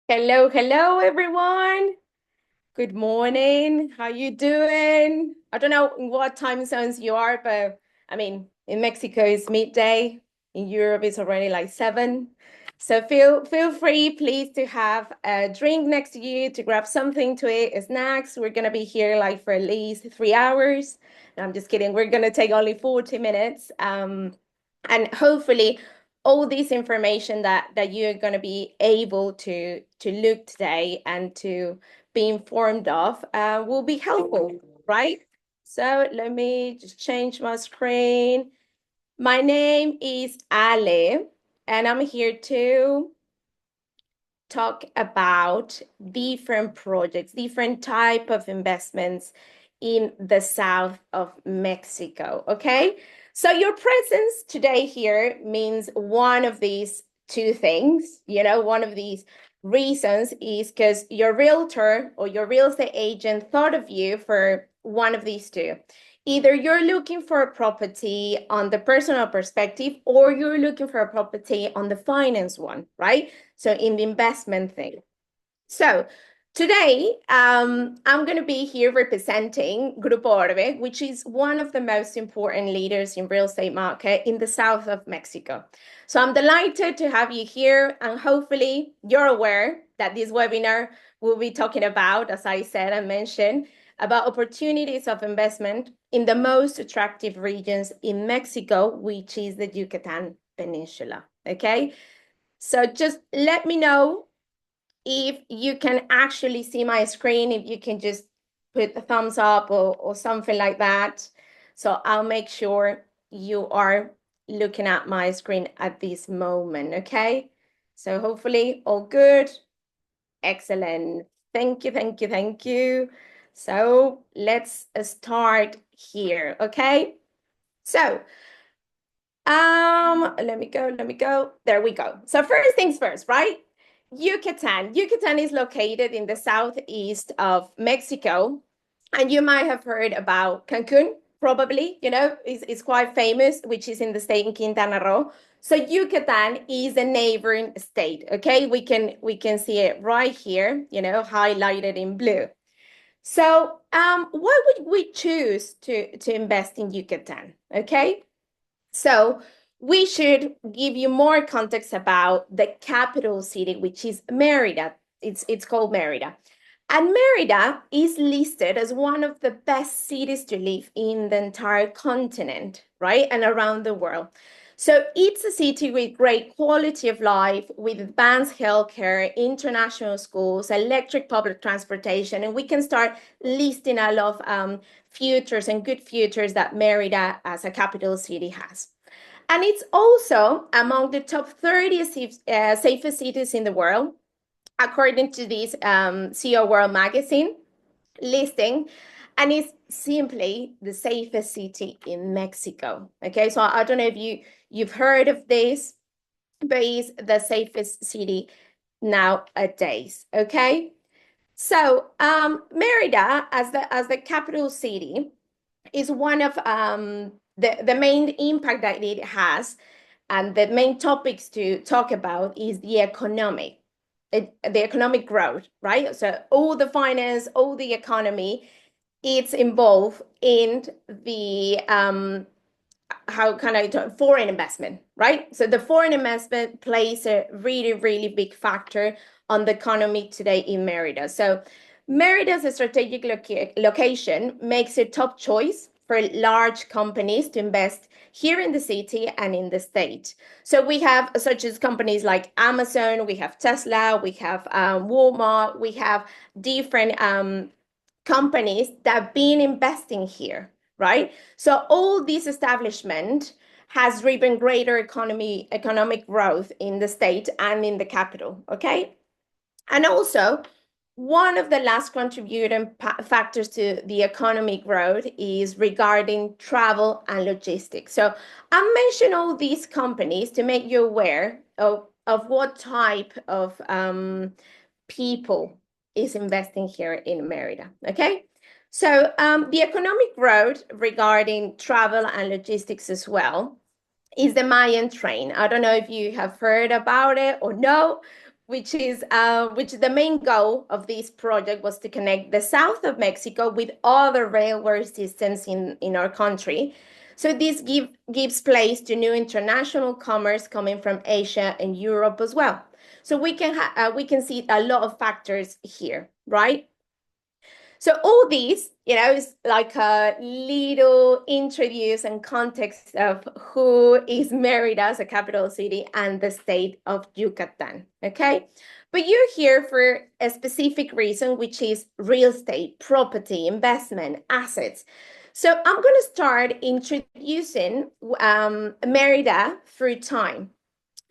Hello, hello, everyone. Good morning. How you doing? I don't know in what time zones you are, but I mean, in Mexico it's midday. In Europe it's already like 7. So feel free, please, to have a drink next to you, to grab something to eat, snacks. We're gonna be here like for at least 3 hours. No, I'm just kidding. We're gonna take only 40 minutes. And hopefully all this information that you're going to be able to look today and to be informed of will be helpful, right? So let me just change my screen. My name is Ale, and I'm here to talk about different projects, different type of investments in the south of Mexico, okay? So your presence today here means one of these two things, one of these reasons is because your realtor or your real estate agent thought of you for one of these two. Either you're looking for a property on the personal perspective or you're looking for a property on the finance one, right? So in the investment thing. So today, I'm going to be here representing Grupo ORVE, which is one of the most important leaders in real estate market in the south of Mexico. So I'm delighted to have you here, and hopefully you're aware that this webinar will be talking about, as I said and mentioned, about opportunities of investment in the most attractive regions in Mexico, which is the Yucatan Peninsula. Okay. So just let me know if you can actually see my screen, if you can just put a thumbs up or something like that. So I'll make sure you are looking at my screen at this moment, okay? So hopefully all good. Excellent. Thank you, thank you, thank you. So let's start here, okay? So let me go. There we go. So first things first, right? Yucatan. Yucatan is located in the southeast of Mexico. And you might have heard about Cancun, probably, is quite famous, which is in the state in Quintana Roo. So Yucatan is a neighboring state. Okay, we can see it right here, highlighted in blue. So why would we choose to invest in Yucatan? Okay. So we should give you more context about the capital city, which is Merida. It's called Merida. And Merida is listed as one of the best cities to live in the entire continent, right? And around the world. So it's a city with great quality of life, with advanced healthcare, international schools, electric public transportation, and we can start listing a lot of futures and good futures that Merida as a capital city has. And it's also among the top 30 safest cities in the world, according to this CEO World magazine listing. And it's simply the safest city in Mexico. Okay, so I don't know if you've heard of this, but it's the safest city nowadays. Okay, so Merida as the capital city is one of the main impact that it has, and the main topics to talk about is the economic growth, right? So all the finance, all the economy, it's involved in the how can I talk, foreign investment, right? So the foreign investment plays a really, really big factor on the economy today in Merida. So Merida's strategic location makes it top choice for large companies to invest here in the city and in the state. So we have such as companies like Amazon, we have Tesla, we have Walmart, we have different companies that have been investing here, right? So all this establishment has driven greater economic growth in the state and in the capital, okay? And also, one of the last contributing factors to the economic growth is regarding travel and logistics. So I mentioned all these companies to make you aware of what type of people is investing here in Merida, okay? So the economic growth regarding travel and logistics as well is the Mayan train. I don't know if you have heard about it or no, which the main goal of this project was to connect the south of Mexico with other railway systems in our country. So this gives place to new international commerce coming from Asia and Europe as well. So we can see a lot of factors here, right? So all these, is like a little introduce and context of who is Mérida as a capital city and the state of Yucatan, okay? But you're here for a specific reason, which is real estate, property, investment, assets. So I'm going to start introducing Mérida through time.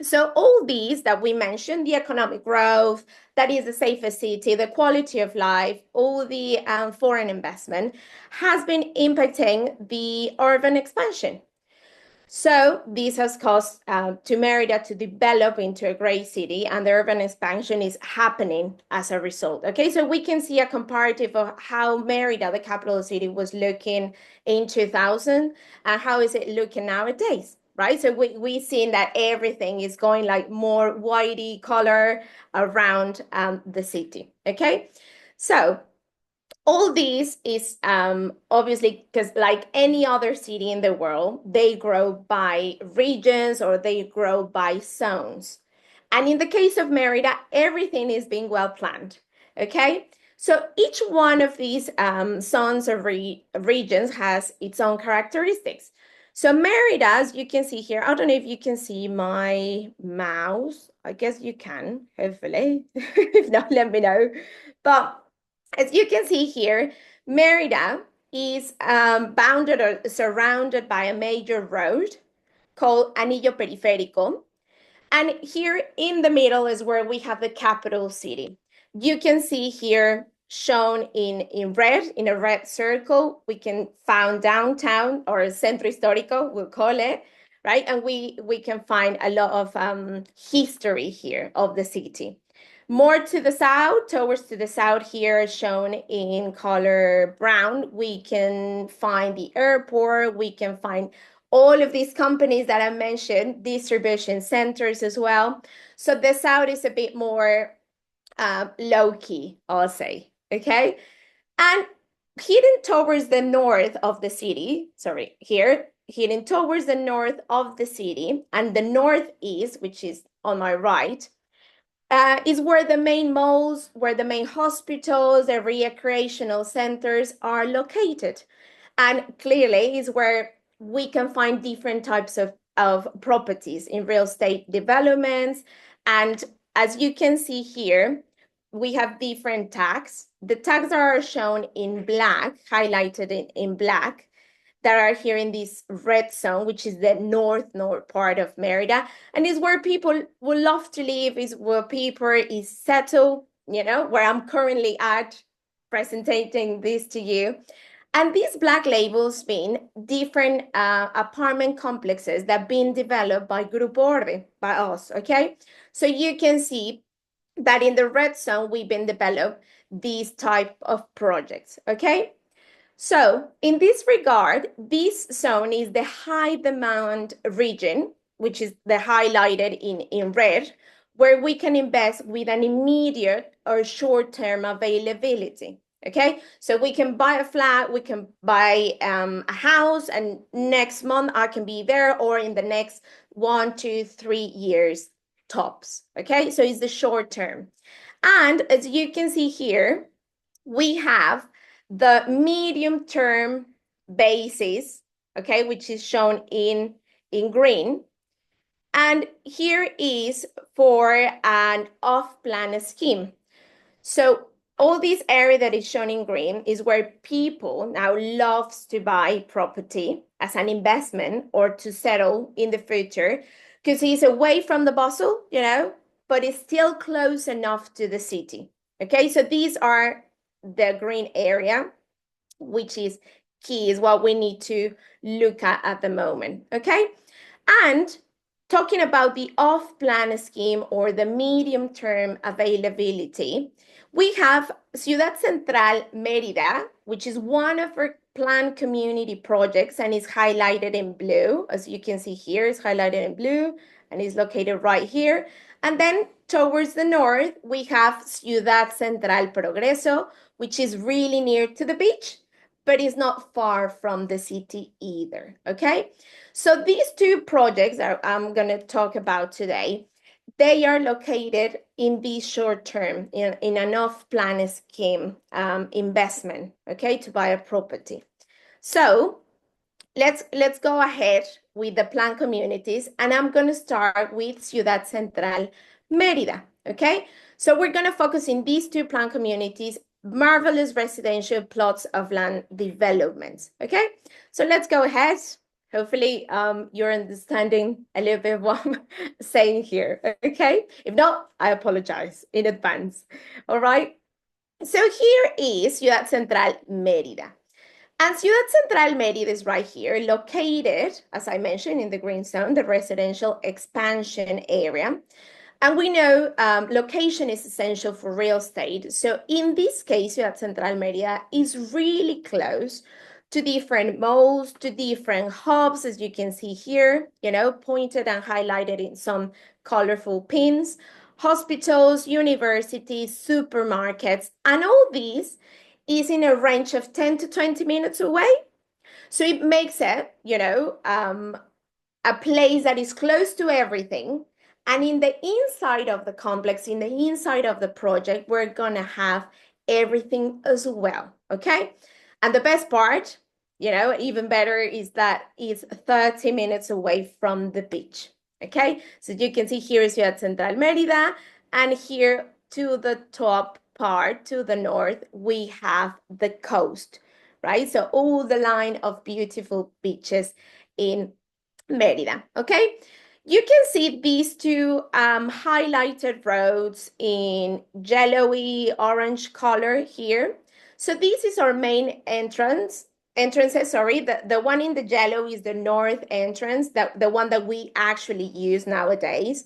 So all these that we mentioned, the economic growth, that is the safest city, the quality of life, all the foreign investment has been impacting the urban expansion. So this has caused to Mérida to develop into a great city, and the urban expansion is happening as a result. Okay, so we can see a comparative of how Mérida, the capital city, was looking in 2000 and how is it looking nowadays, right? So we've seen that everything is going like more whitey color around the city. Okay, so all these is obviously because like any other city in the world, they grow by regions or they grow by zones. And in the case of Mérida, everything is being well planned, okay? So each one of these zones or regions has its own characteristics. So Mérida, as you can see here, I don't know if you can see my mouse. I guess you can, hopefully. If not, let me know. But as you can see here, Mérida is bounded or surrounded by a major road called Anillo Periférico. And here in the middle is where we have the capital city. You can see here shown in red, in a red circle, we can find downtown or Centro Histórico, we'll call it, right? And we can find a lot of history here of the city. More to the south, towards to the south here, shown in color brown, we can find the airport, we can find all of these companies that I mentioned, distribution centers as well. So the south is a bit more low-key, I'll say, okay? And heading towards the north of the city, heading towards the north of the city and the northeast, which is on my right, is where the main malls, where the main hospitals, the recreational centers are located. And clearly is where we can find different types of properties in real estate developments. And as you can see here, we have different tags. The tags are shown in black, highlighted in black, that are here in this red zone, which is the north part of Mérida, and is where people would love to live, is where people is settled, where I'm currently at, presenting this to you. And these black labels mean different apartment complexes that have been developed by Grupo ORVE, by us, okay? So you can see that in the red zone, we've been developed these type of projects, okay? So in this regard, this zone is the high demand region, which is the highlighted in red, where we can invest with an immediate or short-term availability. Okay, so we can buy a flat, we can buy a house, and next month I can be there, or in the next 1, 2, 3 years tops. Okay, so it's the short term. And as you can see here, we have the medium term basis, okay, which is shown in green. And here is for an off-plan scheme. So all this area that is shown in green is where people now loves to buy property as an investment or to settle in the future, because it's away from the bustle, but it's still close enough to the city. Okay, so these are the green area, which is key, is what we need to look at the moment. Okay, and talking about the off-plan scheme or the medium-term availability, we have Ciudad Central Mérida, which is one of our planned community projects and is highlighted in blue. As you can see here, it's highlighted in blue, and is located right here. And then towards the north, we have Ciudad Central Progreso, which is really near to the beach, but is not far from the city either, okay? So these two projects that I'm going to talk about today, they are located in the short term, in an off-plan scheme investment, okay, to buy a property. So let's go ahead with the plan communities, and I'm going to start with Ciudad Central Mérida, okay? So we're going to focus in these two plan communities, marvelous residential plots of land developments, okay? So let's go ahead. Hopefully you're understanding a little bit what I'm saying here, okay? If not, I apologize in advance, all right? So here is Ciudad Central Mérida. And Ciudad Central Mérida is right here, located, as I mentioned, in the green zone, the residential expansion area. And we know location is essential for real estate. So in this case, Ciudad Central Mérida is really close to different malls, to different hubs, as you can see here, you know, pointed and highlighted in some colorful pins, hospitals, universities, supermarkets, and all these is in a range of 10 to 20 minutes away. So it makes it, you know, a place that is close to everything. And in the inside of the complex, in the inside of the project, we're gonna have everything as well, okay? And the best part, you know, even better, is that it's 30 minutes away from the beach, okay? So you can see here is Ciudad Central Mérida, and here to the top part, to the north, we have the coast, right? So all the line of beautiful beaches in Mérida, okay? You can see these two highlighted roads in yellowy orange color here. So this is our main entrances, sorry. The one in the yellow is the north entrance, the one that we actually use nowadays.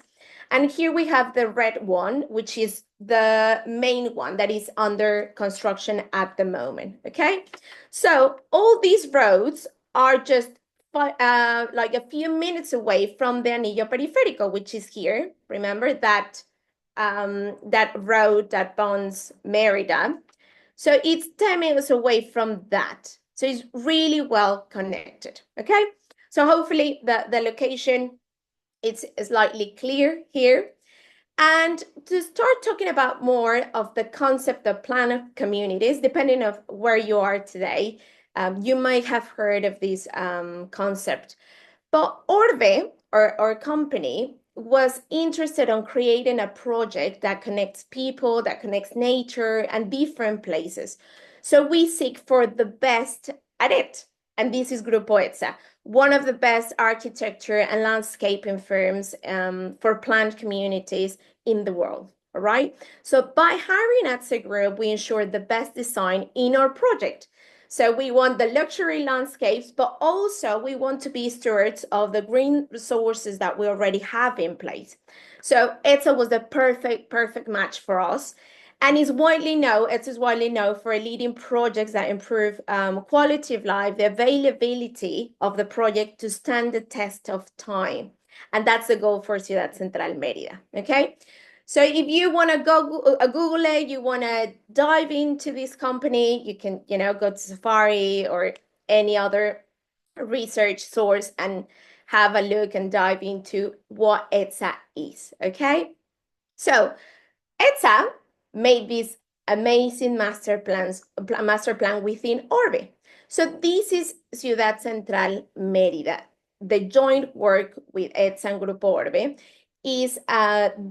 And here we have the red one, which is the main one that is under construction at the moment, okay? So all these roads are just like a few minutes away from the Anillo Periférico, which is here. Remember that that road that bonds Mérida. So it's 10 minutes away from that. So it's really well connected, okay? So hopefully the location it's slightly clear here. And to start talking about more of the concept of plan communities, depending on where you are today, you might have heard of this concept. But ORVE, our company, was interested in creating a project that connects people, that connects nature and different places. So we seek for the best at it. And this is Grupo ORVE, one of the best architecture and landscaping firms for planned communities in the world, all right? So by hiring ORVE Group, we ensure the best design in our project. So we want the luxury landscapes, but also we want to be stewards of the green resources that we already have in place. So ETSA was the perfect match for us. And it's widely known for leading projects that improve quality of life, the availability of the project to stand the test of time. And that's the goal for Ciudad Central Mérida, okay? So if you want to go Google it, you want to dive into this company, you can, you know, go to Safari or any other research source and have a look and dive into what ETSA is, okay? So ETSA made this amazing master plan within ORVE. So this is Ciudad Central Mérida. The joint work with ETSA and Grupo ORVE is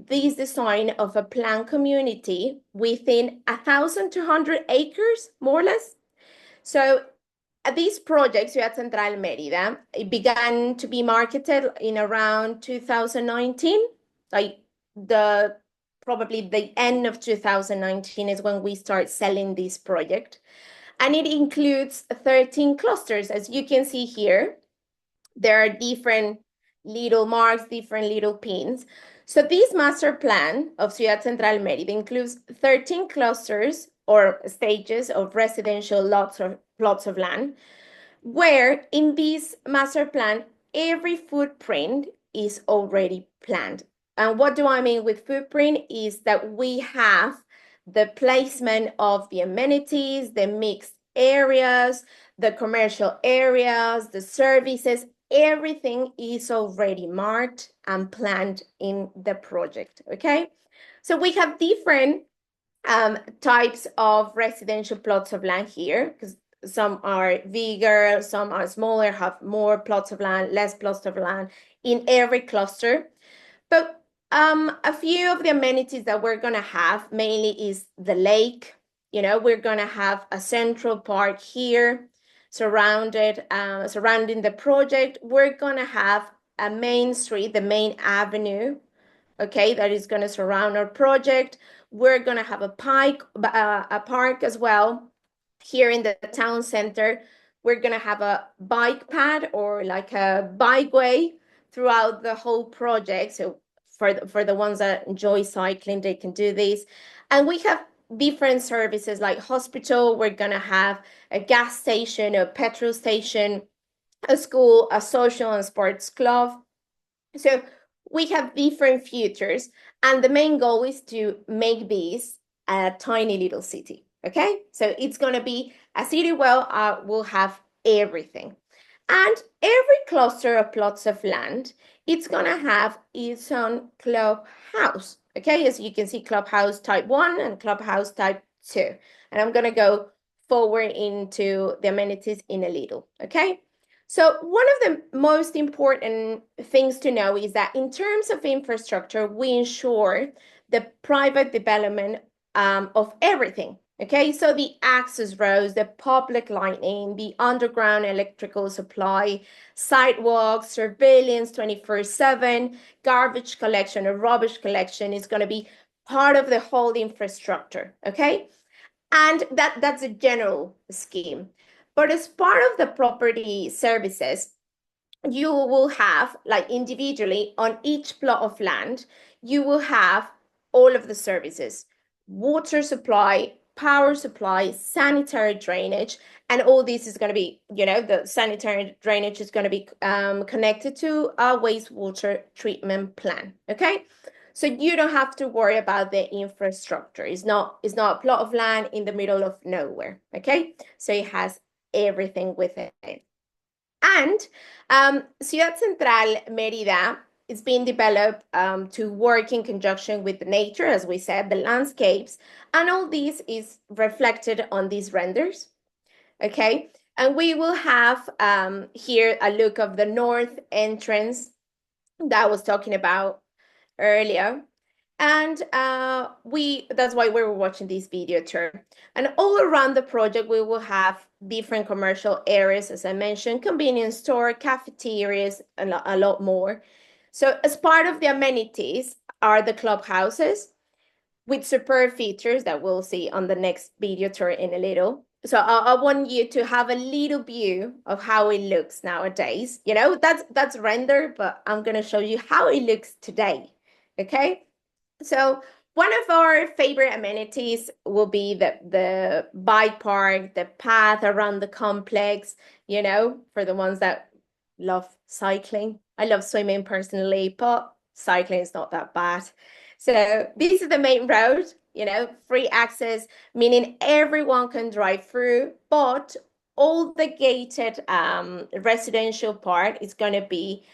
this design of a planned community within 1,200 acres, more or less. So this project, Ciudad Central Mérida, it began to be marketed in around 2019, like probably the end of 2019 is when we start selling this project. And it includes 13 clusters. As you can see here, there are different little marks, different little pins. So this master plan of Ciudad Central Mérida includes 13 clusters or stages of residential lots or plots of land, where in this master plan, every footprint is already planned. And what do I mean with footprint is that we have the placement of the amenities, the mixed areas, the commercial areas, the services, everything is already marked and planned in the project, okay? So we have different types of residential plots of land here, because some are bigger, some are smaller, have more plots of land, less plots of land in every cluster. But a few of the amenities that we're going to have mainly is the lake. You know, we're going to have a central park here surrounding the project. We're going to have a main street, the main avenue, okay, that is going to surround our project. We're going to have a park as well here in the town center. We're going to have a bike pad or like a bikeway throughout the whole project. So for the ones that enjoy cycling, they can do this. And we have different services like hospital. We're going to have a gas station, a petrol station, a school, a social and sports club. So we have different features, and the main goal is to make this a tiny little city, okay? So it's going to be a city where we'll have everything. And every cluster of plots of land, it's going to have its own clubhouse, okay? As you can see, clubhouse type 1 and clubhouse type 2. And I'm going to go forward into the amenities in a little, okay? So one of the most important things to know is that in terms of infrastructure, we ensure the private development of everything. Okay, so the access roads, the public lighting, the underground electrical supply, sidewalks, surveillance 24/7, garbage collection or rubbish collection is going to be part of the whole infrastructure. Okay, and that's a general scheme. But as part of the property services, you will have, like individually on each plot of land, you will have all of the services: water supply, power supply, sanitary drainage, and all this is going to be, you know, the sanitary drainage is going to be connected to a wastewater treatment plan, okay? So you don't have to worry about the infrastructure. It's not a plot of land in the middle of nowhere, okay? So it has everything with it. And Ciudad Central Mérida is being developed to work in conjunction with nature, as we said, the landscapes, and all this is reflected on these renders, okay? And we will have here a look of the north entrance that I was talking about earlier. And that's why we were watching this video tour. And all around the project, we will have different commercial areas, as I mentioned, convenience store, cafeterias, and a lot more. So as part of the amenities are the clubhouses with superb features that we'll see on the next video tour in a little. So I want you to have a little view of how it looks nowadays. You know, that's render, but I'm going to show you how it looks today, okay? So one of our favorite amenities will be the bike park, the path around the complex, you know, for the ones that love cycling. I love swimming personally, but cycling is not that bad. So this is the main road, you know, free access, meaning everyone can drive through, but all the gated residential part is going to be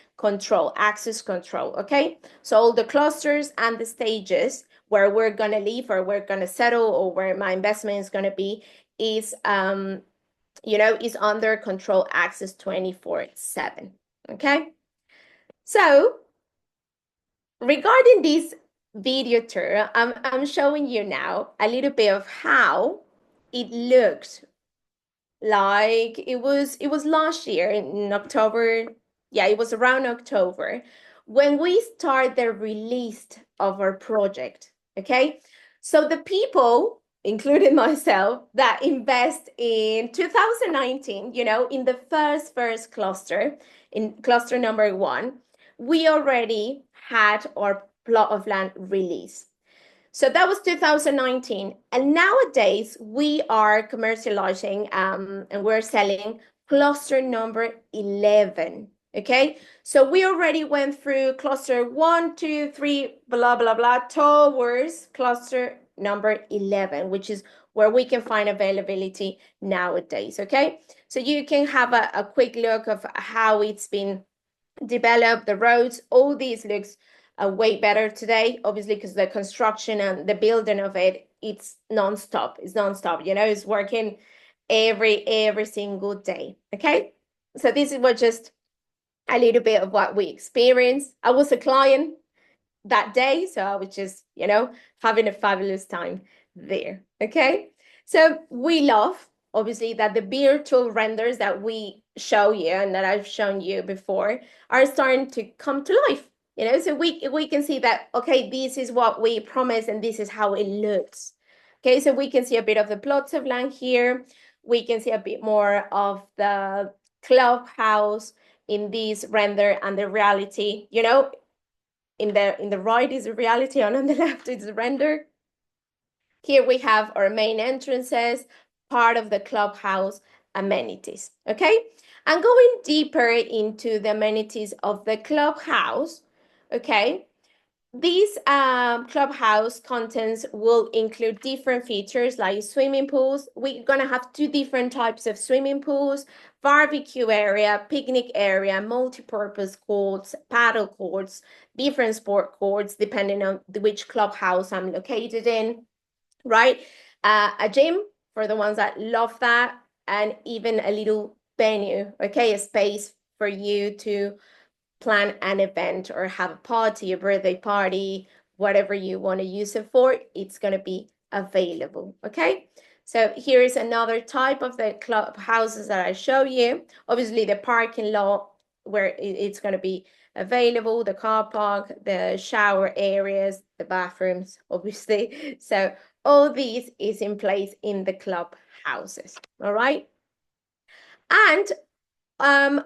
access control, okay? So all the clusters and the stages where we're going to live or we're going to settle or where my investment is going to be is, you know, is under control access 24/7, okay? So regarding this video tour, I'm showing you now a little bit of how it looked like it was last year in October. Yeah, it was around October when we start the release of our project, okay? So the people, including myself, that invest in 2019, you know, in the first cluster, in cluster number 1, we already had our plot of land release. So that was 2019. And nowadays we are commercializing and we're selling cluster number 11. Okay, so we already went through cluster 1, 2, 3, blah, blah, blah, towards cluster number 11, which is where we can find availability nowadays. Okay, so you can have a quick look of how it's been developed, the roads, all these looks way better today, obviously, because the construction and the building of it, it's nonstop. It's nonstop, you know, it's working every single day. Okay, so this is what just a little bit of what we experienced. I was a client that day, so I was just, you know, having a fabulous time there. Okay, so we love obviously that the virtual renders that we show you and that I've shown you before are starting to come to life. You know, so we can see that, okay, this is what we promised and this is how it looks. Okay, so we can see a bit of the plots of land here. We can see a bit more of the clubhouse in this render and the reality, you know, in the right is the reality and on the left is the render. Here we have our main entrances, part of the clubhouse amenities, okay? And going deeper into the amenities of the clubhouse, okay? These clubhouse contents will include different features like swimming pools. We're gonna have 2 different types of swimming pools, barbecue area, picnic area, multi-purpose courts, paddle courts, different sport courts, depending on which clubhouse I'm located in, right? A gym for the ones that love that, and even a little venue, okay? A space for you to plan an event or have a party, a birthday party, whatever you want to use it for, it's going to be available, okay? So here's another type of the clubhouses that I show you. Obviously, the parking lot where it's going to be available, the car park, the shower areas, the bathrooms, obviously. So all these is in place in the clubhouses, all right? And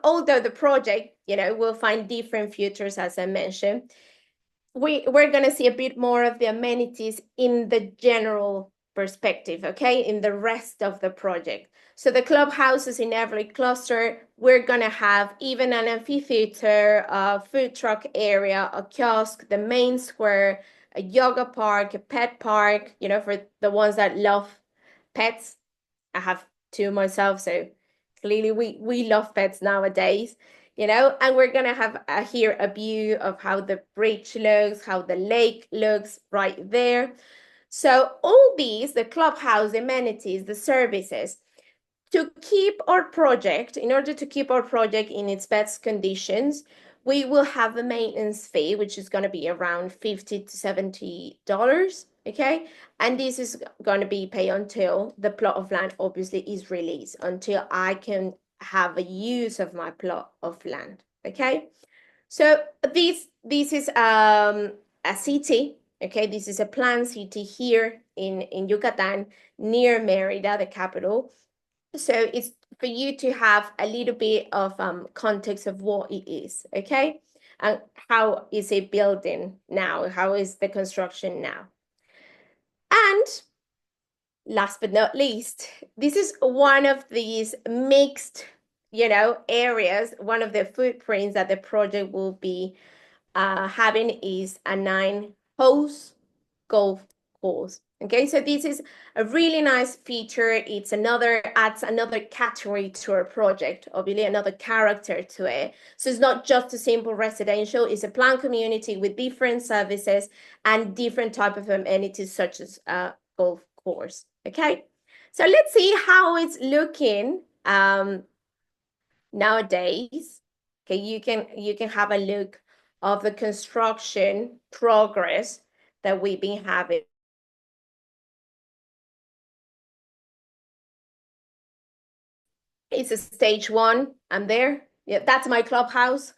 although the project, you know, will find different features, as I mentioned, we're going to see a bit more of the amenities in the general perspective, okay, in the rest of the project. So the clubhouses in every cluster, we're going to have even an amphitheater, a food truck area, a kiosk, the main square, a yoga park, a pet park, you know, for the ones that love pets. I have 2 myself, so clearly we love pets nowadays, you know, and we're gonna have here a view of how the bridge looks, how the lake looks right there. So all these, the clubhouse amenities, the services, to keep our project, in order to keep our project in its best conditions, we will have a maintenance fee, which is going to be around $50 to $70, okay? And this is going to be paid until the plot of land obviously is released, until I can have a use of my plot of land, okay? So this is a city, okay? This is a planned city here in Yucatan, near Mérida, the capital. So it's for you to have a little bit of context of what it is, okay? And how is it building now? How is the construction now? And last but not least, this is one of these mixed, you know, areas. One of the footprints that the project will be having is a 9-hole golf course. Okay, so this is a really nice feature. It's adds another category to our project, obviously another character to it. So it's not just a simple residential, it's a planned community with different services and different type of amenities such as a golf course. Okay, so let's see how it's looking nowadays. Okay, you can have a look of the construction progress that we've been having. It's a stage 1. I'm there. Yeah, that's my clubhouse,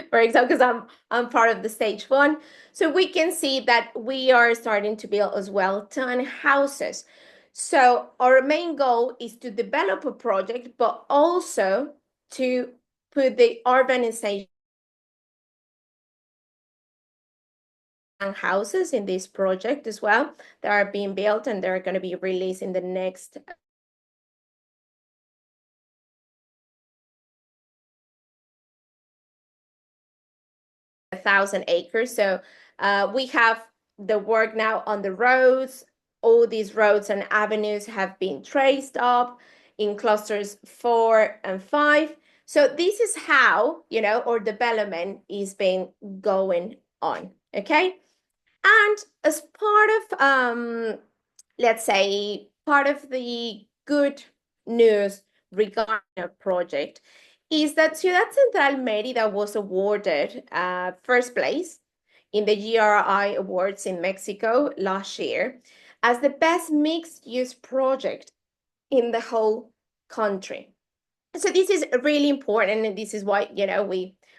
for example, because I'm part of the stage 1. So we can see that we are starting to build as well townhouses. So our main goal is to develop a project, but also to put the urbanization houses in this project as well that are being built, and they're going to be released in the next 1,000 acres. So we have the work now on the roads. All these roads and avenues have been traced up in clusters 4 and 5. So this is how, our development is been going on, okay? And as part of, let's say, part of the good news regarding our project is that Ciudad Central Mérida was awarded first place in the GRI Awards in Mexico last year as the best mixed-use project in the whole country. So this is really important, and this is why,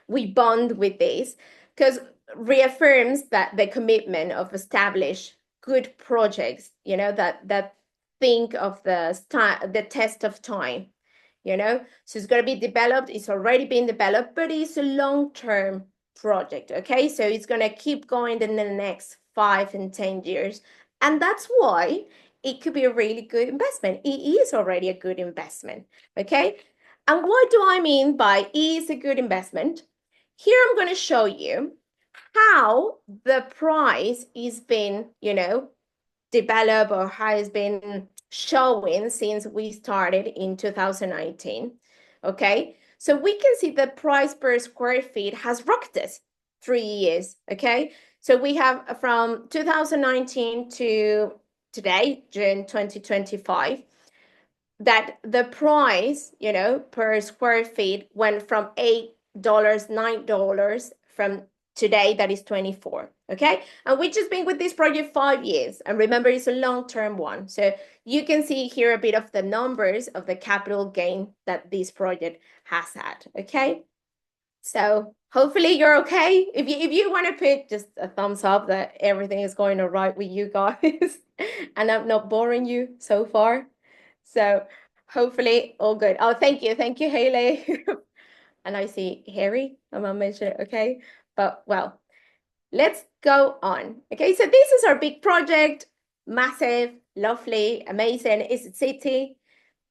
we bond with this, because reaffirms that the commitment of establish good projects, that think of the test of time, So it's going to be developed, it's already been developed, but it's a long-term project, okay? So it's going to keep going in the next 5 and 10 years. And that's why it could be a really good investment. It is already a good investment, okay? And what do I mean by is a good investment? Here I'm going to show you how the price is been, developed or has been showing since we started in 2019. Okay, so we can see the price per square feet has rocketed 3 years. Okay, so we have from 2019 to today, June 2025, that the price, per square feet went from $8, $9 from today, that is 24, okay? And we've just been with this project 5 years. And remember, it's a long-term one. So you can see here a bit of the numbers of the capital gain that this project has had, okay? So hopefully you're okay. If you want to put just a thumbs up that everything is going all right with you guys and I'm not boring you so far. So hopefully all good. Oh, thank you, Haley. And I see Harry, I'm gonna mention it, okay? But well, let's go on. Okay, so this is our big project, massive, lovely, amazing. It's a city,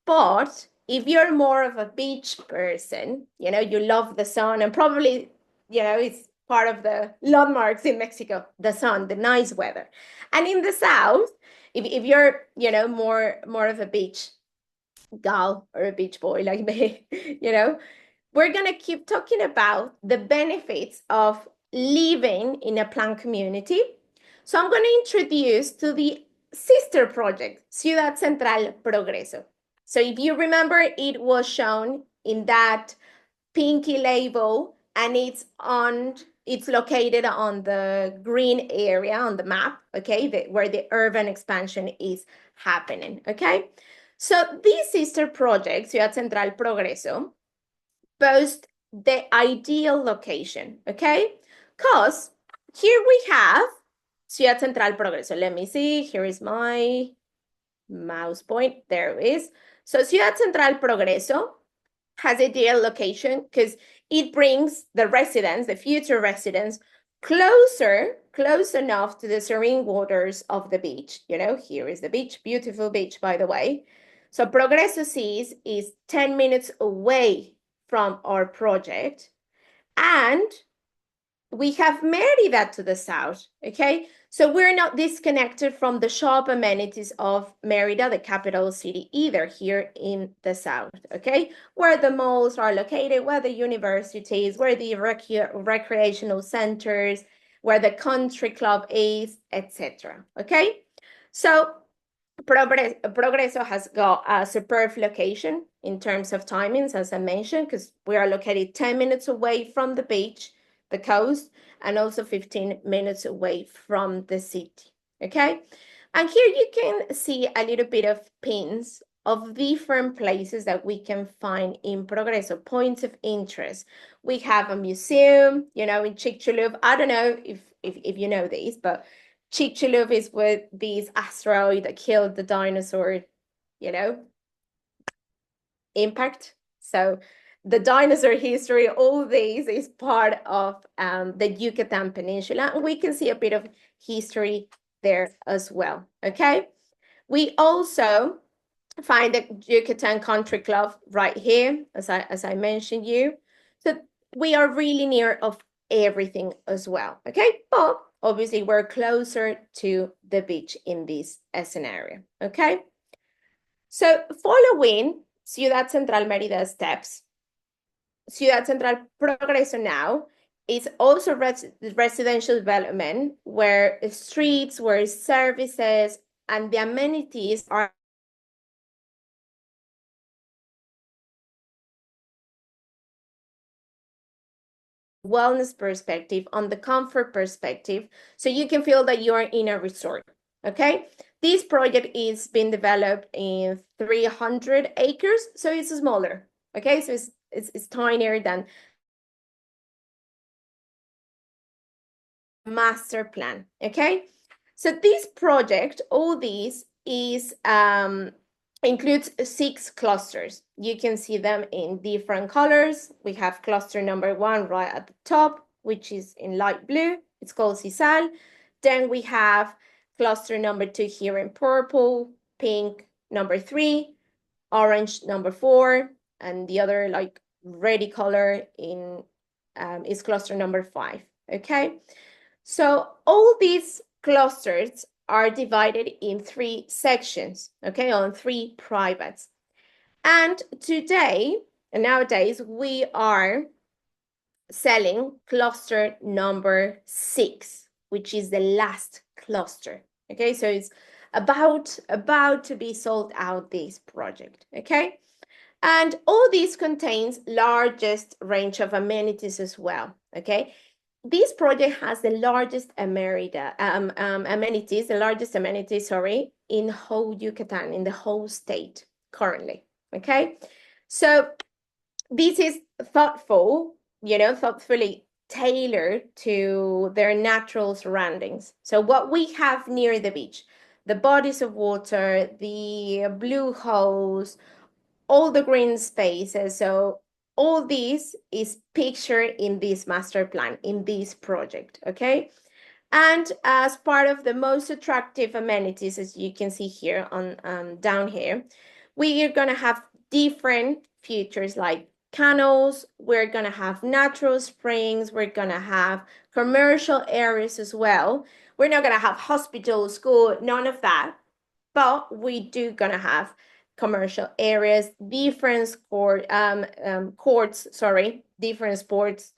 but if you're more of a beach person, you love the sun and probably, it's part of the landmarks in Mexico, the sun, the nice weather. And in the south, if you're, more of a beach gal or a beach boy like me, we're going to keep talking about the benefits of living in a planned community. So I'm going to introduce to the sister project, Ciudad Central Progreso. So if you remember, it was shown in that pinky label, and it's located on the green area on the map, okay, where the urban expansion is happening, okay? So this sister project, Ciudad Central Progreso, boast the ideal location, okay? Because here we have Ciudad Central Progreso. Let me see, here is my mouse point, there it is. So Ciudad Central Progreso has ideal location because it brings the residents, the future residents, close enough to the serene waters of the beach. Here is the beach, beautiful beach, by the way. So Progreso Seas is 10 minutes away from our project, and we have Mérida to the south, okay? So we're not disconnected from the shop amenities of Mérida, the capital city, either here in the south, okay? Where the malls are located, where the universities, where the recreational centers, where the country club is, etc., okay? So Progreso has got a superb location in terms of timings, as I mentioned, because we are located 10 minutes away from the beach, the coast, and also 15 minutes away from the city, okay? And here you can see a little bit of pins of different places that we can find in Progreso, points of interest. We have a museum, in Chicxulub. I don't know if you know this, but Chicxulub is with this asteroid that killed the dinosaur, impact. So the dinosaur history, all these is part of the Yucatan Peninsula. And we can see a bit of history there as well, okay? We also find the Yucatan Country Club right here, as I mentioned you. So we are really near of everything as well, okay? But obviously we're closer to the beach in this scenario, okay? So following Ciudad Central Mérida steps, Ciudad Central Progreso now is also residential development where streets, where services, and the amenities are wellness perspective, on the comfort perspective, so you can feel that you're in a resort, okay? This project is being developed in 300 acres, so it's smaller, okay? So it's tinier than master plan, okay? So this project, all these is includes 6 clusters. You can see them in different colors. We have cluster number 1 right at the top, which is in light blue. It's called Sisal. Then we have cluster number 2 here in purple, pink number 3, orange number 4, and the other like reddy color in is cluster number 5, okay? So all these clusters are divided in 3 sections, okay, on 3 privates. And today, and nowadays, we are selling cluster number 6, which is the last cluster, okay? So it's about to be sold out, this project, okay? And all these contains largest range of amenities as well, okay? This project has the largest amenities, in whole Yucatan, in the whole state currently, okay? So this is thoughtfully tailored to their natural surroundings. So what we have near the beach, the bodies of water, the blue holes, all the green spaces. So all this is pictured in this master plan, in this project, okay? And as part of the most attractive amenities, as you can see here on down here, we are gonna have different features like canals, we're gonna have natural springs, we're gonna have commercial areas as well. We're not gonna have hospital, school, none of that, but we do gonna have commercial areas, different courts, different sports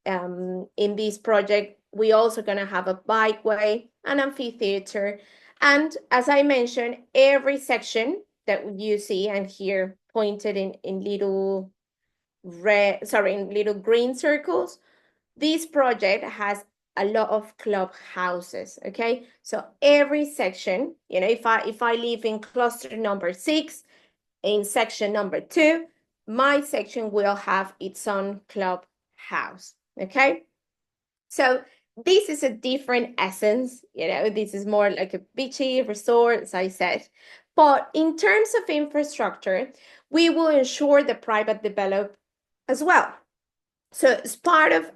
in this project. We also gonna have a bikeway, an amphitheater, and as I mentioned, every section that you see and here pointed in little green circles, this project has a lot of clubhouses, okay? So every section, if I live in cluster number 6, in section number 2, my section will have its own clubhouse, okay? So this is a different essence, this is more like a beachy resort, as I said. But in terms of infrastructure, we will ensure the private develop as well. So as part of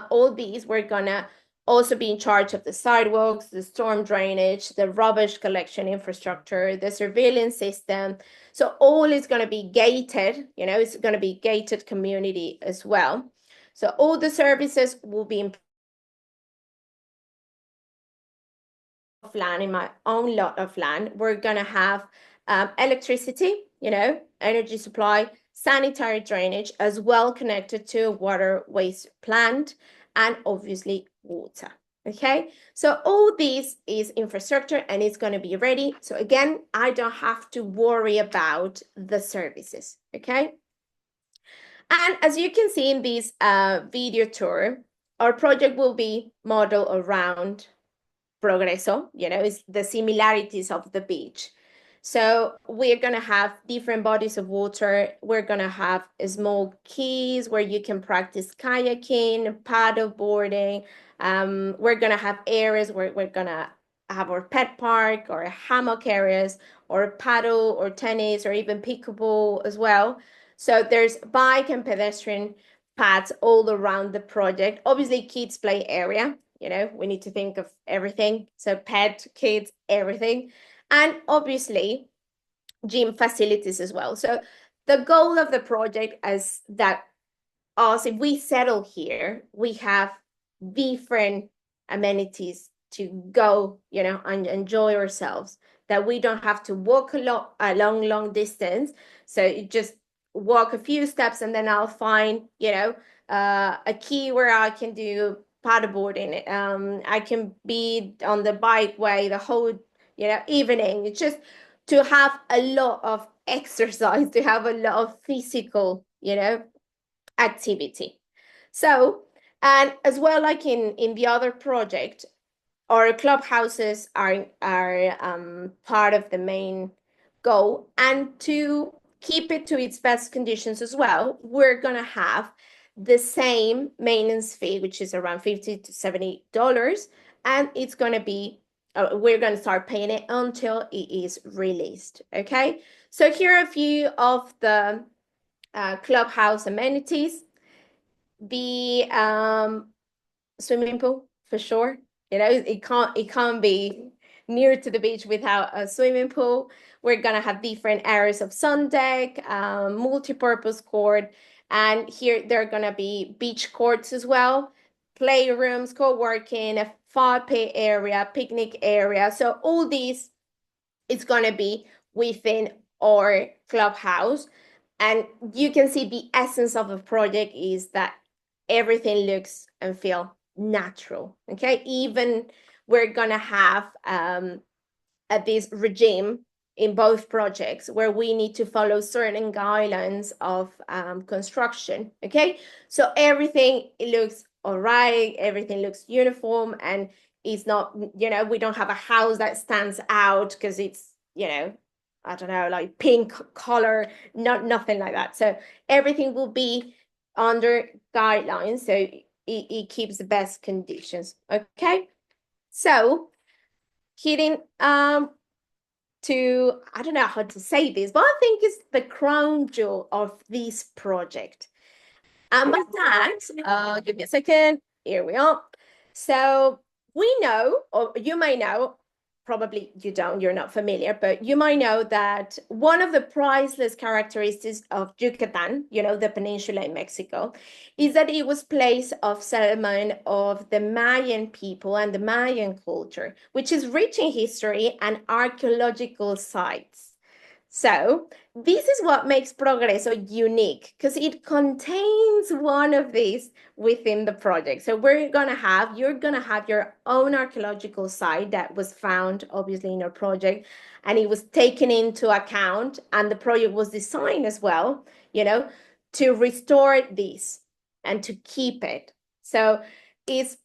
all these, we're gonna also be in charge of the sidewalks, the storm drainage, the rubbish collection infrastructure, the surveillance system. So all is gonna be gated, it's gonna be gated community as well. So all the services will be in land, in my own lot of land. We're gonna have electricity, energy supply, sanitary drainage, as well connected to a water waste plant, and obviously water, okay? So all this is infrastructure and it's gonna be ready. So again, I don't have to worry about the services, okay? And as you can see in this video tour, our project will be modeled around Progreso, is the similarities of the beach. So we're gonna have different bodies of water. We're gonna have small quays where you can practice kayaking, paddle boarding. We're gonna have areas where we're gonna have our pet park or hammock areas or paddle or tennis or even pickleball as well. So there's bike and pedestrian paths all around the project. Obviously, kids play area. We need to think of everything. So pet, kids, everything. And obviously, gym facilities as well. So the goal of the project is that if we settle here, we have different amenities to go, and enjoy ourselves, that we don't have to walk a long distance. So you just walk a few steps and then I'll find, a key where I can do paddleboarding. I can be on the bikeway the whole, evening. It's just to have a lot of exercise, to have a lot of physical, activity. So, and as well, like in the other project, our clubhouses are part of the main goal. And to keep it to its best conditions as well, we're going to have the same maintenance fee, which is around $50 to $70. And it's going to be, we're going to start paying it until it is released. Okay. So here are a few of the clubhouse amenities. The swimming pool, for sure. It can't be near to the beach without a swimming pool. We're gonna have different areas of sun deck, multi-purpose court, and here there are gonna be beach courts as well, playrooms, co-working, a fire pit area, picnic area. So all these is gonna be within our clubhouse. And you can see the essence of the project is that everything looks and feel natural. Okay, even we're gonna have this regime in both projects where we need to follow certain guidelines of construction. Okay, so everything looks all right, everything looks uniform, and it's not, we don't have a house that stands out because it's, I don't know, like pink color, nothing like that. So everything will be under guidelines, so it keeps the best conditions. Okay, so hitting to, I don't know how to say this, but I think it's the crown jewel of this project. And by that, give me a second. Here we are. So we know, or you may know, probably you don't, you're not familiar, but you might know that one of the priceless characteristics of Yucatan, the peninsula in Mexico, is that it was place of settlement of the Mayan people and the Mayan culture, which is rich in history and archaeological sites. So this is what makes Progreso unique, because it contains one of these within the project. So you're gonna have your own archaeological site that was found obviously in our project, and it was taken into account, and the project was designed as well, to restore this and to keep it. So it's,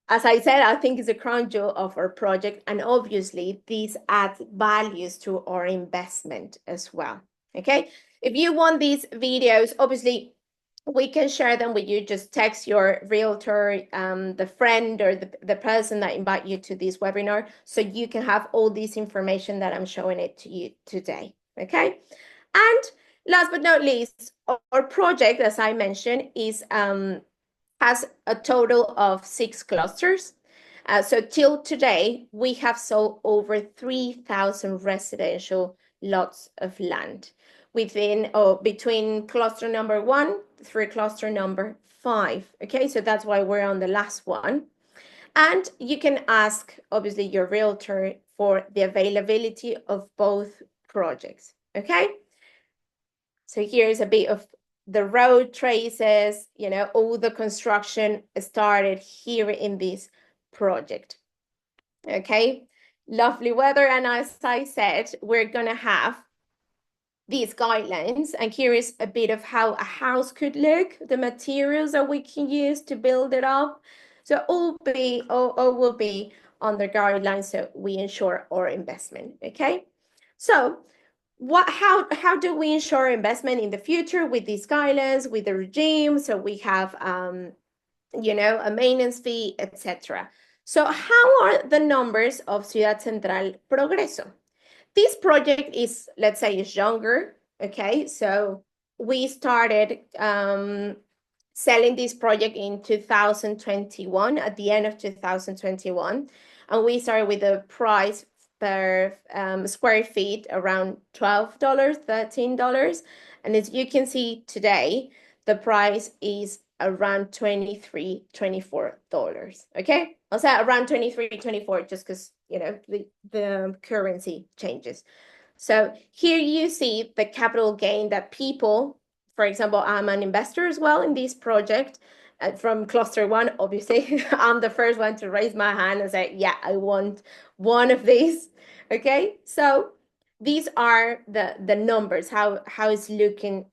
as I said, I think it's a crown jewel of our project, and obviously this adds values to our investment as well. Okay, if you want these videos, obviously we can share them with you. Just text your realtor, the friend or the person that invite you to this webinar, so you can have all this information that I'm showing it to you today. Okay, and last but not least, our project, as I mentioned, is has a total of 6 clusters. So till today, we have sold over 3,000 residential lots of land between cluster number 1 through cluster number 5. Okay, so that's why we're on the last one. And you can ask, obviously, your realtor for the availability of both projects. Okay, so here's a bit of the road traces, all the construction started here in this project. Okay, lovely weather. And as I said, we're gonna have these guidelines, and here is a bit of how a house could look, the materials that we can use to build it up. So all will be on the guidelines, so we ensure our investment. Okay, so how do we ensure investment in the future with these guidelines, with the regime? So we have a maintenance fee, etc. So how are the numbers of Ciudad Central Progreso? This project is, let's say, is younger. Okay, so we started selling this project in 2021, at the end of 2021, and we started with a price per square feet around $12, $13. And as you can see today, the price is around $23, $24. Okay, I'll say around 23, 24, just because the currency changes. So here you see the capital gain that people, for example, I'm an investor as well in this project from cluster one. Obviously, I'm the first one to raise my hand and say, yeah, I want one of these. Okay, so these are the numbers, how it's looking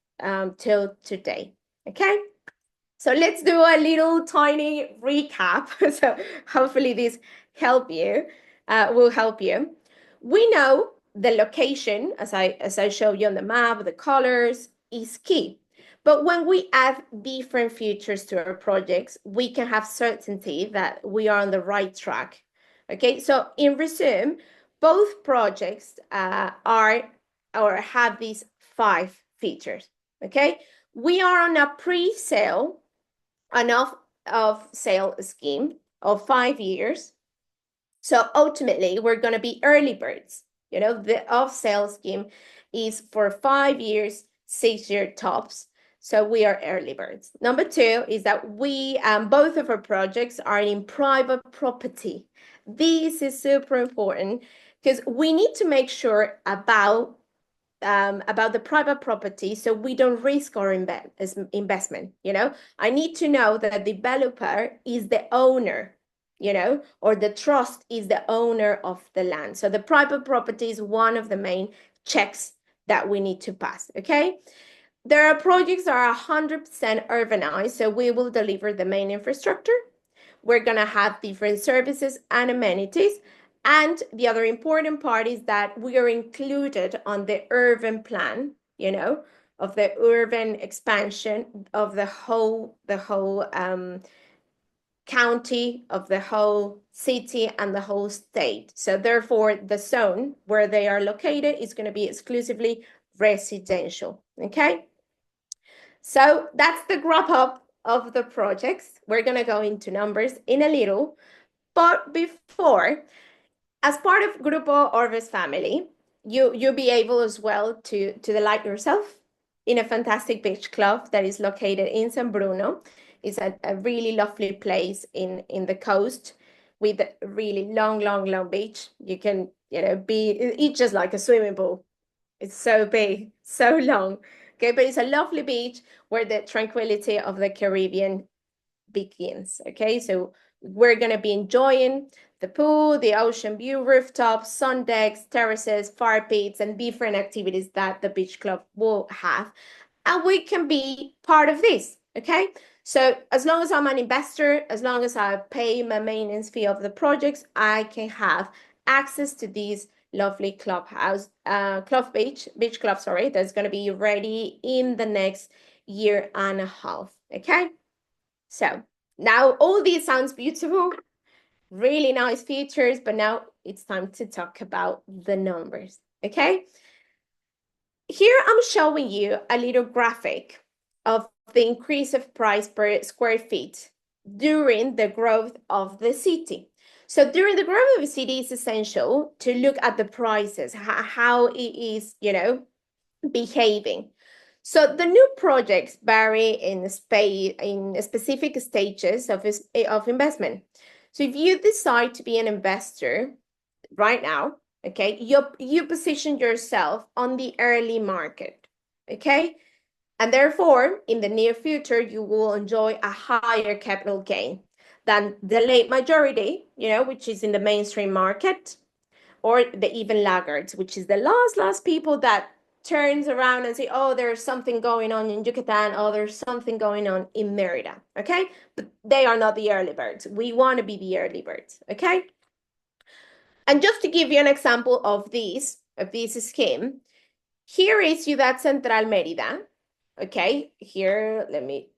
till today. Okay, so let's do a little tiny recap. So hopefully this will help you. We know the location, as I showed you on the map, the colors is key. But when we add different features to our projects, we can have certainty that we are on the right track. Okay, so in resume, both projects are or have these 5 features. Okay, we are on a pre-sale, of sale scheme of 5 years. So ultimately, we're going to be early birds. The off sale scheme is for 5 years, 6-year tops. So we are early birds. Number 2 is that we, both of our projects are in private property. This is super important because we need to make sure about the private property so we don't risk our investment. I need to know that the developer is the owner, or the trust is the owner of the land. So the private property is one of the main checks that we need to pass. Okay, there are projects that are 100% urbanized, so we will deliver the main infrastructure. We're going to have different services and amenities. And the other important part is that we are included on the urban plan, of the urban expansion of the whole county, of the whole city, and the whole state. So therefore, the zone where they are located is going to be exclusively residential. Okay, so that's the wrap up of the projects. We're going to go into numbers in a little, but before, as part of Grupo ORVE's family, you'll be able as well to delight yourself in a fantastic beach club that is located in San Bruno. It's a really lovely place in the coast with a really long beach. You can, it's just like a swimming pool. It's so big, so long. Okay, but it's a lovely beach where the tranquility of the Caribbean begins. Okay, so we're going to be enjoying the pool, the ocean view, rooftops, sun decks, terraces, fire pits, and different activities that the beach club will have. And we can be part of this. Okay, so as long as I'm an investor, as long as I pay my maintenance fee of the projects, I can have access to these lovely beach club, that's going to be ready in the next year and a half. Okay, so now all these sounds beautiful, really nice features, but now it's time to talk about the numbers. Okay, here I'm showing you a little graphic of the increase of price per square feet during the growth of the city. So during the growth of a city, it's essential to look at the prices, how it is, behaving. So the new projects vary in specific stages of investment. So if you decide to be an investor right now, okay, you position yourself on the early market, okay? And therefore, in the near future, you will enjoy a higher capital gain than the late majority, which is in the mainstream market, or the even laggards, which is the last people that turns around and say, oh, there's something going on in Yucatan, oh, there's something going on in Mérida, okay? But they are not the early birds. We want to be the early birds, okay? And just to give you an example of this scheme, here is Ciudad Central Mérida, okay? Here, let me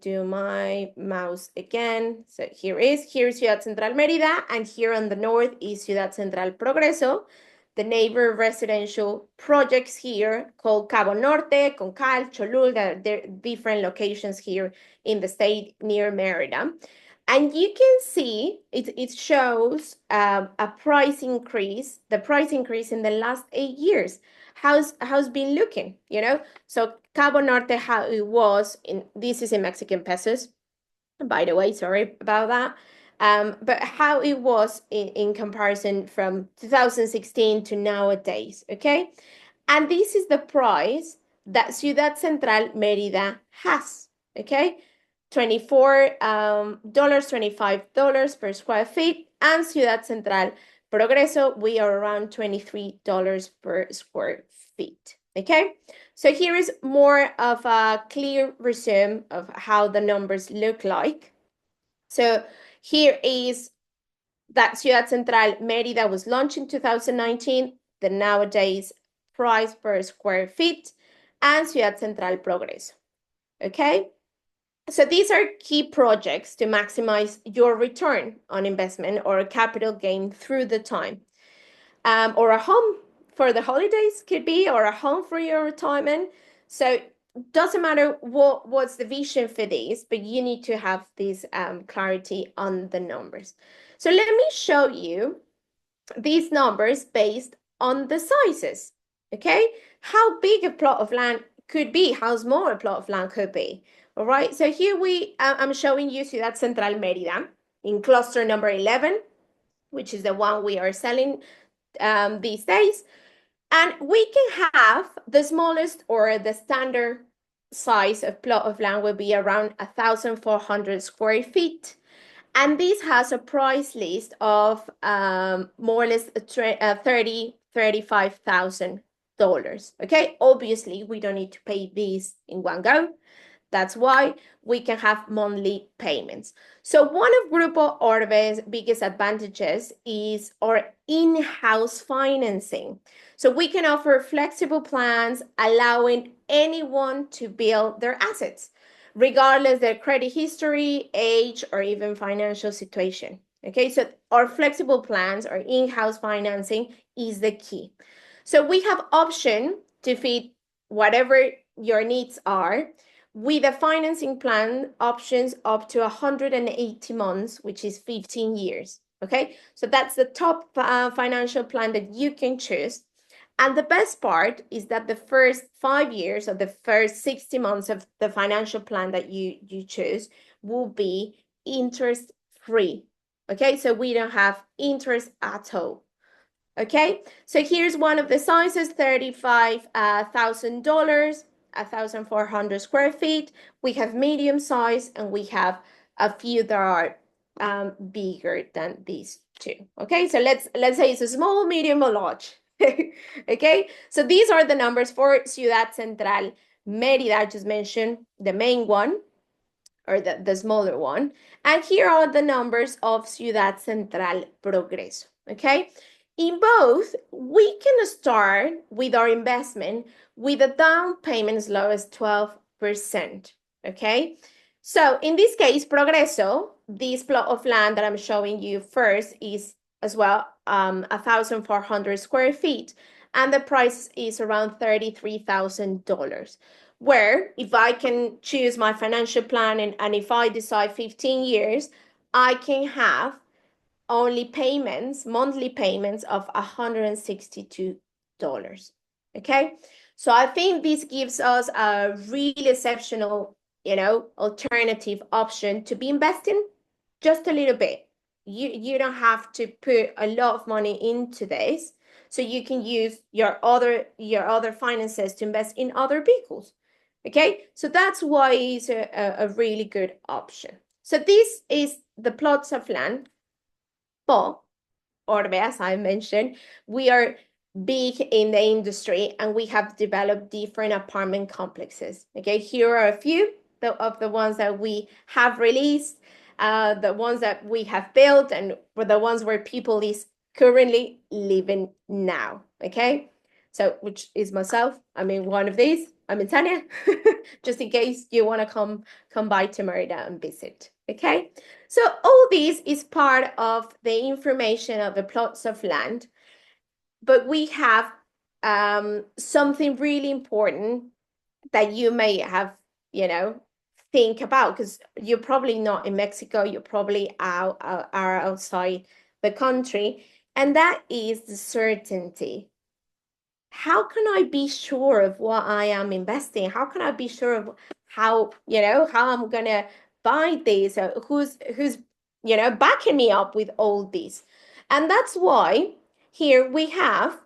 do my mouse again. So here's Ciudad Central Mérida, and here on the north is Ciudad Central Progreso. The neighbor residential projects here called Cabo Norte, Concal, Cholul, there are different locations here in the state near Mérida. And you can see it shows a price increase, the price increase in the last 8 years. How's been looking, you know? So Cabo Norte, how it was this is in Mexican pesos, by the way, sorry about that. But how it was in comparison from 2016 to nowadays, okay? And this is the price that Ciudad Central Mérida has, okay? $24, $25 per square feet, and Ciudad Central Progreso, we are around $23 per square feet, okay? So here is more of a clear resume of how the numbers look like. So here is that Ciudad Central Mérida was launched in 2019, the nowadays price per square feet, and Ciudad Central Progreso, okay? So these are key projects to maximize your return on investment or capital gain through the time. Or a home for the holidays could be, or a home for your retirement. So doesn't matter what's the vision for these, but you need to have this clarity on the numbers. So let me show you these numbers based on the sizes, okay? How big a plot of land could be, how small a plot of land could be. All right, so here I'm showing you Ciudad Central Mérida in cluster number 11, which is the one we are selling these days. And we can have the smallest or the standard size of plot of land will be around 1,400 square feet. And this has a price list of more or less $35,000. Okay, obviously we don't need to pay these in one go. That's why we can have monthly payments. So one of Grupo Orve's biggest advantages is our in-house financing. So we can offer flexible plans allowing anyone to build their assets, regardless their credit history, age, or even financial situation. Okay, so our flexible plans, our in-house financing is the key. So we have option to fit whatever your needs are, with a financing plan options up to 180 months, which is 15 years, okay? So that's the top financial plan that you can choose. And the best part is that the first 5 years or the first 60 months of the financial plan that you choose will be interest-free, okay? So we don't have interest at all. Okay, so here's one of the sizes, $35,000, 1,400 square feet. We have medium size and we have a few that are bigger than these two. Okay, so let's say it's a small, medium, or large. Okay, so these are the numbers for Ciudad Central Mérida. I just mentioned the main one or the smaller one. And here are the numbers of Ciudad Central Progreso. Okay. In both, we can start with our investment with a down payment as low as 12%, okay? So in this case, Progreso, this plot of land that I'm showing you first is as well 1,400 square feet, and the price is around $33,000. Where if I can choose my financial plan and if I decide 15 years, I can have only payments, monthly payments of $162. Okay, so I think this gives us a really exceptional, alternative option to be investing just a little bit. You don't have to put a lot of money into this, so you can use your other finances to invest in other vehicles. Okay, so that's why it's a really good option. So this is the plots of land. But Orbe, as I mentioned, we are big in the industry and we have developed different apartment complexes. Okay, here are a few of the ones that we have released, the ones that we have built, and the ones where people is currently living now. Okay, so which is myself. I'm in one of these. I'm in Tanya, just in case you want to come by to Merida and visit. Okay, so all this is part of the information of the plots of land, but we have something really important that you may have, think about, because you're probably not in Mexico, you're probably are outside the country, and that is the certainty. How can I be sure of what I am investing? How can I be sure of how I'm gonna buy this? Who's backing me up with all this? And that's why here we have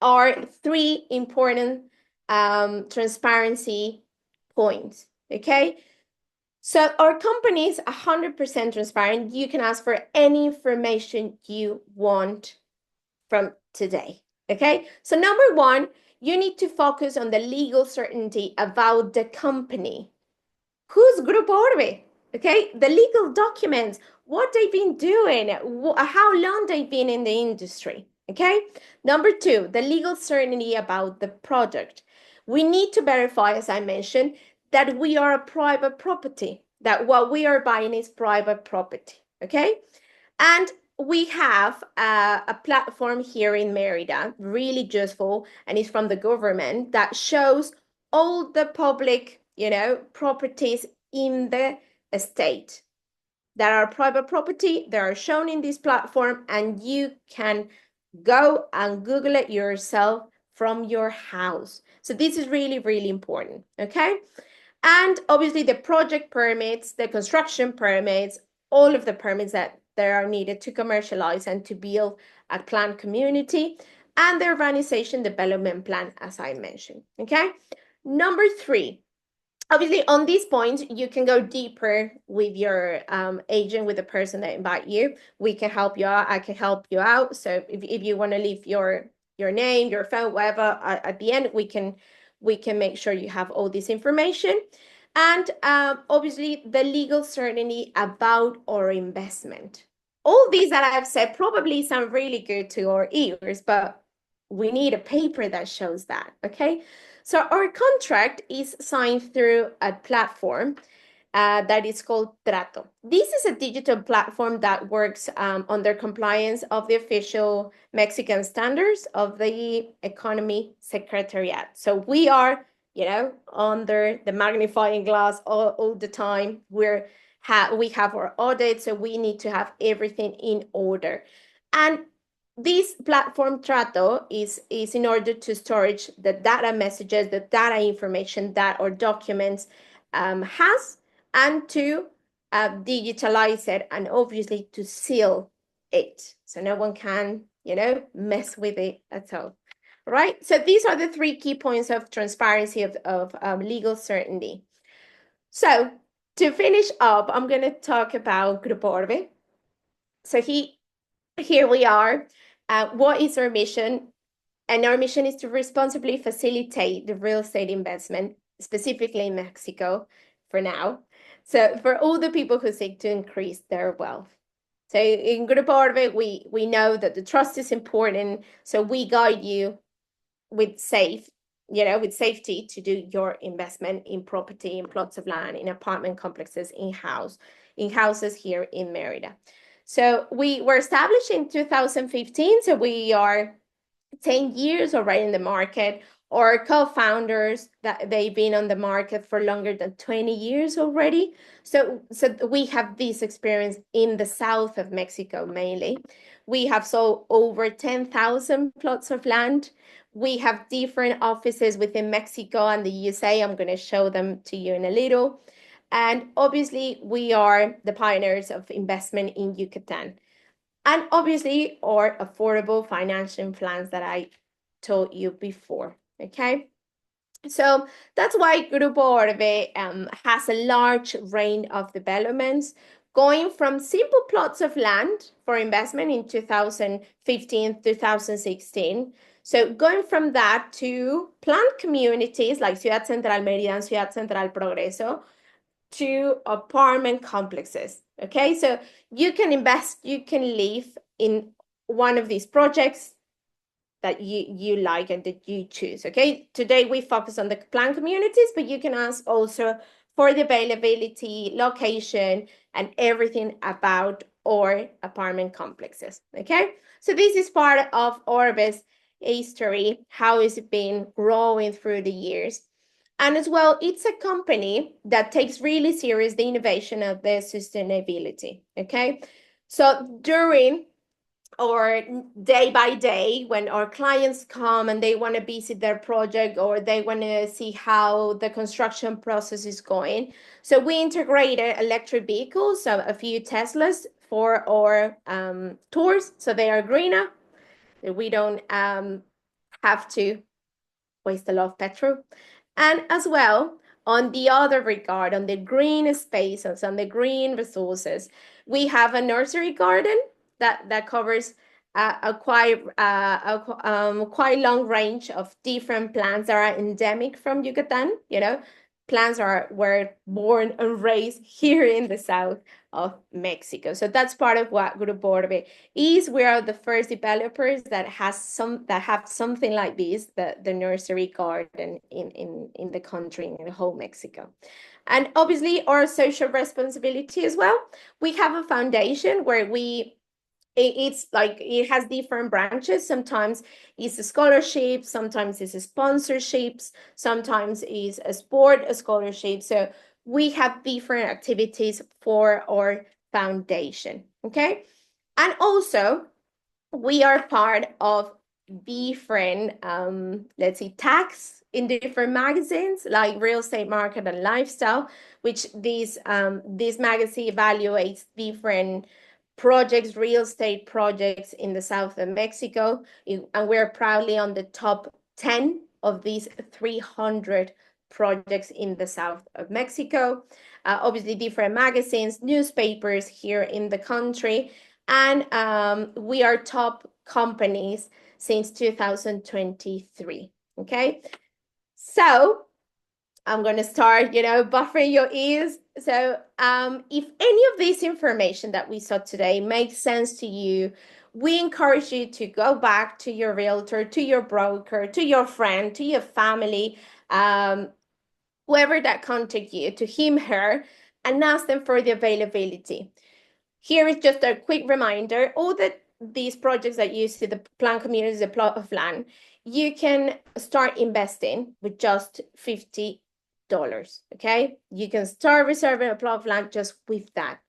our three important transparency points. Okay. So our company is 100% transparent. You can ask for any information you want from today. Okay. So number one, you need to focus on the legal certainty about the company. Who's Grupo ORVE? Okay. The legal documents, what they've been doing, how long they've been in the industry. Okay. Number two, the legal certainty about the product. We need to verify, as I mentioned, that we are a private property, that what we are buying is private property. Okay. And we have a platform here in Merida, really useful, and it's from the government, that shows all the public, properties in the state that are private property. They are shown in this platform, and you can go and Google it yourself from your house. So this is really, really important, okay? And obviously the project permits, the construction permits, all of the permits that are needed to commercialize and to build a planned community, and the urbanization development plan, as I mentioned, okay? Number three, obviously on these points, you can go deeper with your agent, with the person that invite you. We can help you out, I can help you out. So if you wanna leave your name, your phone, whatever, at the end, we can make sure you have all this information. And obviously the legal certainty about our investment. All these that I've said probably sound really good to our ears, but we need a paper that shows that, okay? So our contract is signed through a platform that is called Trato. This is a digital platform that works under compliance of the official Mexican standards of the Economy Secretariat. So we are, under the magnifying glass all the time. We have our audit, so we need to have everything in order. And this platform Trato is in order to storage the data messages, the data information that our documents has, and to digitalize it, and obviously to seal it so no one can, mess with it at all. Right? So these are the three key points of transparency of legal certainty. So to finish up, I'm going to talk about Grupo ORVE. So here we are. What is our mission? And our mission is to responsibly facilitate the real estate investment, specifically in Mexico for now. So for all the people who seek to increase their wealth. So in Grupo ORVE, we know that the trust is important. So we guide you with safety to do your investment in property, in plots of land, in apartment complexes, in houses here in Merida. So we were established in 2015. So we are 10 years already in the market. Our co-founders, that they've been on the market for longer than 20 years already. So we have this experience in the south of Mexico mainly. We have sold over 10,000 plots of land. We have different offices within Mexico and the USA. I'm going to show them to you in a little. And obviously, we are the pioneers of investment in Yucatan. And obviously, our affordable financing plans that I told you before, okay? So that's why Grupo ORVE has a large range of developments, going from simple plots of land for investment in 2015, 2016. So going from that to planned communities like Ciudad Central Mérida and Ciudad Central Progreso, to apartment complexes, okay? So you can invest, you can live in one of these projects that you like and that you choose, okay? Today we focus on the planned communities, but you can ask also for the availability, location, and everything about our apartment complexes, okay? So this is part of ORVE's history, how it's been growing through the years. And as well, it's a company that takes really serious the innovation of the sustainability, okay? So during or day by day when our clients come and they want to visit their project or they want to see how the construction process is going. So we integrated electric vehicles, so a few Teslas for our tours. So they are greener. We don't have to waste a lot of petrol. And as well, on the other regard, on the green spaces, on the green resources, we have a nursery garden that covers a quite long range of different plants that are endemic from Yucatan. You know, plants were born and raised here in the south of Mexico. So that's part of what Grupo Orbe is. We are the first developers that have something like this, the nursery garden in the country, in the whole Mexico. And obviously our social responsibility as well. We have a foundation where it's like it has different branches. Sometimes it's a scholarship, sometimes it's a sponsorships, sometimes it's a sport a scholarship. So we have different activities for our foundation, okay? And also we are part of different let's see, tags in different magazines like Real Estate Market and Lifestyle, which this magazine evaluates different projects, real estate projects in the south of Mexico, and we're proudly on the top 10 of these 300 projects in the south of Mexico. Obviously different magazines, newspapers here in the country, and we are top companies since 2023, okay? So I'm going to start, buffering your ears. So if any of this information that we saw today makes sense to you, we encourage you to go back to your realtor, to your broker, to your friend, to your family, whoever that contact you, to him, her, and ask them for the availability. Here is just a quick reminder, all these projects that you see, the plan community, the plot of land, you can start investing with just $50. Okay, you can start reserving a plot of land just with that.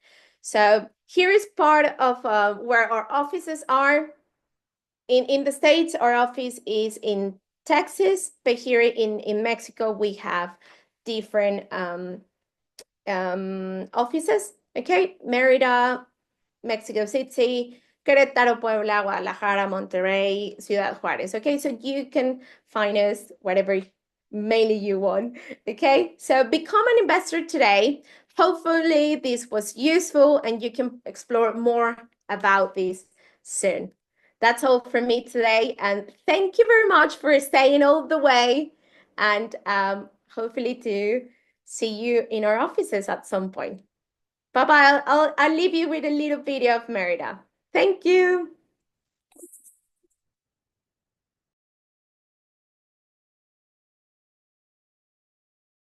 So here is part of where our offices are. In the States, our office is in Texas, but here in Mexico, we have different offices. Okay, Mérida, Mexico City, Querétaro, Puebla, Guadalajara, Monterrey, Ciudad Juárez. Okay, so you can find us whatever mainly you want. Okay, so become an investor today. Hopefully this was useful and you can explore more about this soon. That's all from me today, and thank you very much for staying all the way, and hopefully to see you in our offices at some point. Bye-bye. I'll leave you with a little video of Mérida. Thank you.